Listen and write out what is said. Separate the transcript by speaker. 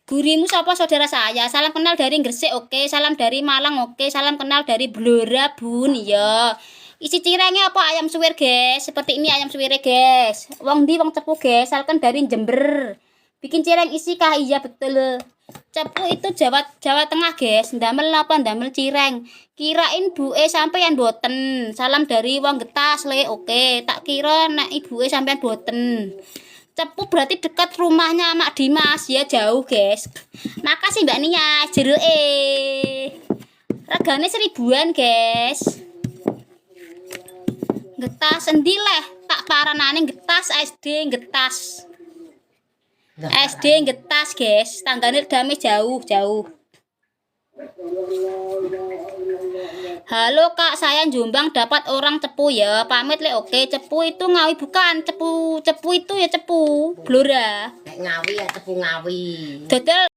Speaker 1: Gurimu siapa saudara saya? Salam kenal dari Gresik, oke. Salam dari Malang, oke. Salam kenal dari Blora, Bun, ya. Isi cirengnya apa? Ayam suwir, guys. Seperti ini ayam suwirnya, guys. Wong di wong cepu, guys. Asalkan dari Jember. Bikin cireng isi kah? Iya, betul. Cepu itu Jawa Tengah, guys. Ndamel apa? Ndamel cireng. Kirain sampeyan boten. Salam dari wong Getas, le. Oke. Tak kira nek ibuke sampeyan boten. Cepu berarti dekat rumahnya Mak Dimas, ya jauh, guys. Makasih Mbak Nia, regane 1000-an, guys. Getas endi leh, tak paranane Getas SD Getas. SD Getas, guys. Tanggane dame jauh. Halo Kak, saya Jombang dapat orang cepu ya. Pamit le, oke. Cepu itu Ngawi bukan. Cepu itu ya cepu Blora.
Speaker 2: Ngawi ya cepu Ngawi.
Speaker 1: Dodol